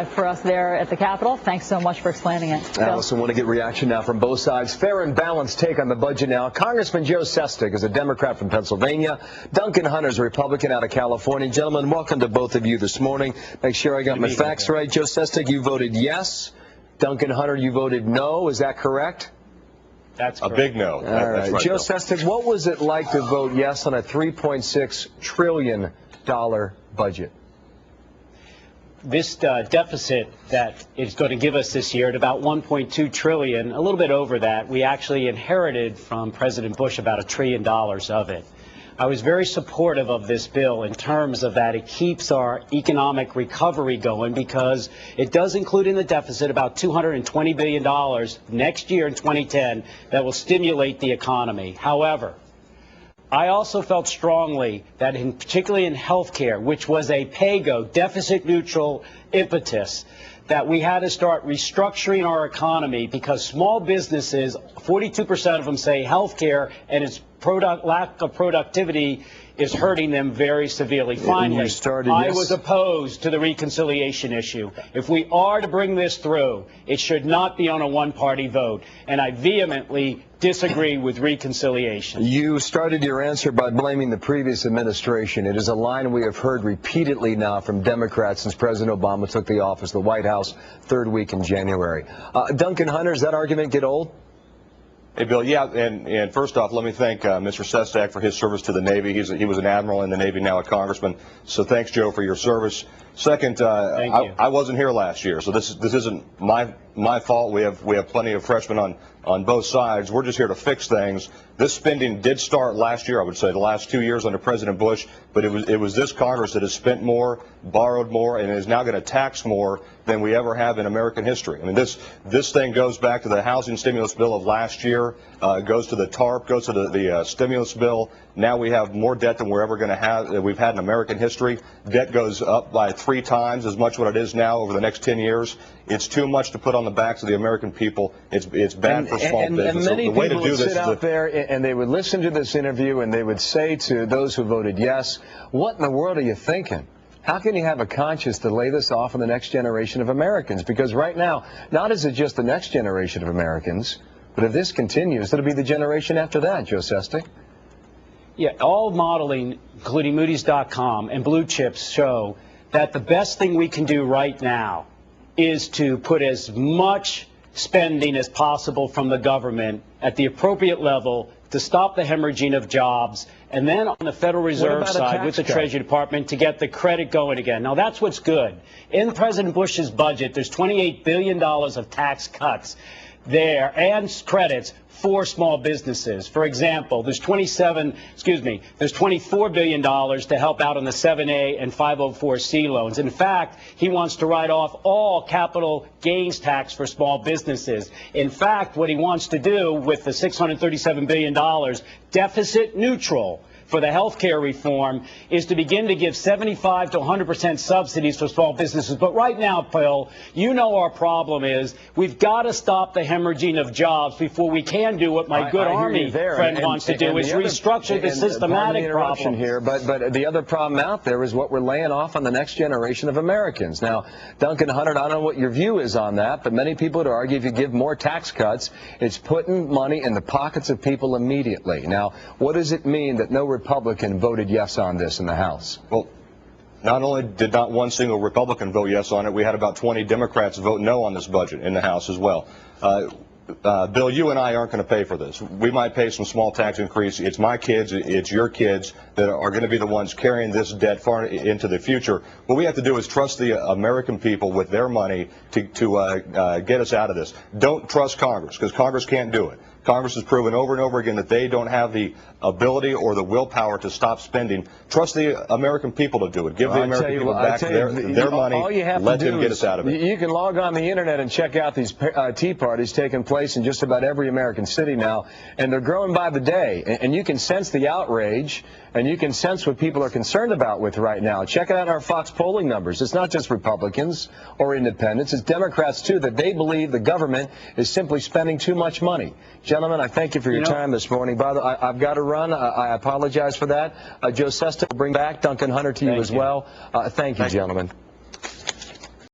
live for us there at the Capitol. Thanks so much for explaining it. Allison, want to get reaction now from both sides. Fair and balanced take on the budget now. Congressman Joe Sestak is a Democrat from Pennsylvania. Duncan Hunter's a Republican out of California. Gentlemen, welcome to both of you this morning. Make sure I got my facts right. Joe Sestak, you voted yes. Duncan Hunter, you voted no. Is that correct? That's correct. A big no. All right. Joe Sestak, what was it like to vote yes on a $3.6 trillion budget? This deficit that is going to give us this year at about $1.2 trillion, a little bit over that, we actually inherited from President Bush about $1 trillion of it. I was very supportive of this bill in terms of that it keeps our economic recovery going because it does include in the deficit about $220 billion next year in 2010 that will stimulate the economy. However, I also felt strongly that particularly in health care, which was a pay-go, deficit-neutral impetus, that we had to start restructuring our economy because small businesses, 42% of them say health care and its lack of productivity is hurting them very severely. Finally, I was opposed to the reconciliation issue. If we are to bring this through, it should not be on a one-party vote, and I vehemently disagree with reconciliation. You started your answer by blaming the previous administration. It is a line we have heard repeatedly now from Democrats since President Obama took the office, the White House, third week in January. Duncan Hunter, does that argument get old? Hey, Bill, yeah, and first off, let me thank Mr. Sestak for his service to the Navy. He was an admiral in the Navy, now a congressman. So thanks, Joe, for your service. Second, I wasn't here last year, so this isn't my fault. We have plenty of freshmen on both sides. We're just here to fix things. This spending did start last year, I would say, the last 2 years under President Bush, but it was this Congress that has spent more, borrowed more, and is now going to tax more than we ever have in American history. I mean, this thing goes back to the housing stimulus bill of last year, goes to the TARP, goes to the stimulus bill. Now we have more debt than we're ever going to have that we've had in American history. Debt goes up by 3 times as much what it is now over the next 10 years. It's too much to put on the backs of the American people. It's bad for small business. And many people would sit out there and they would listen to this interview and they would say to those who voted yes, what in the world are you thinking? How can you have a conscience to lay this off on the next generation of Americans? Because right now, not is it just the next generation of Americans, but if this continues, it'll be the generation after that, Joe Sestak. Yeah, all modeling, including Moody's.com and Blue Chips, show that the best thing we can do right now is to put as much spending as possible from the government at the appropriate level to stop the hemorrhaging of jobs, and then on the Federal Reserve side with the Treasury Department to get the credit going again. Now, that's what's good. In President Bush's budget, there's $28 billion of tax cuts there and credits for small businesses. For example, there's $24 billion to help out on the 7A and 504C loans. In fact, he wants to write off all capital gains tax for small businesses. In fact, what he wants to do with the $637 billion, deficit neutral, for the health care reform is to begin to give 75 to 100% subsidies for small businesses. But right now, Bill, you know our problem is we've got to stop the hemorrhaging of jobs before we can do what my good Army friend wants to do, is restructure the systematic problem here. But the other problem out there is what we're laying off on the next generation of Americans. Now, Duncan Hunter, I don't know what your view is on that, but many people would argue if you give more tax cuts, it's putting money in the pockets of people immediately. Now, what does it mean that no Republican voted yes on this in the House? Well, not only did not one single Republican vote yes on it, we had about 20 Democrats vote no on this budget in the House as well. Bill, you and I aren't going to pay for this. We might pay some small tax increase. It's my kids, it's your kids that are going to be the ones carrying this debt far into the future. What we have to do is trust the American people with their money to get us out of this. Don't trust Congress, because Congress can't do it. Congress has proven over and over again that they don't have the ability or the willpower to stop spending. Trust the American people to do it. Give the American people back their money. Let them get us out of it. You can log on the internet and check out these tea parties taking place in just about every American city now, and they're growing by the day. And you can sense the outrage, and you can sense what people are concerned about with right now. Check out our Fox polling numbers. It's not just Republicans or independents. It's Democrats, too, that they believe the government is simply spending too much money. Gentlemen, I thank you for your time this morning. By the way, I've got to run. I apologize for that. Joe Sestak will bring back Duncan Hunter to you as well. Thank you, gentlemen.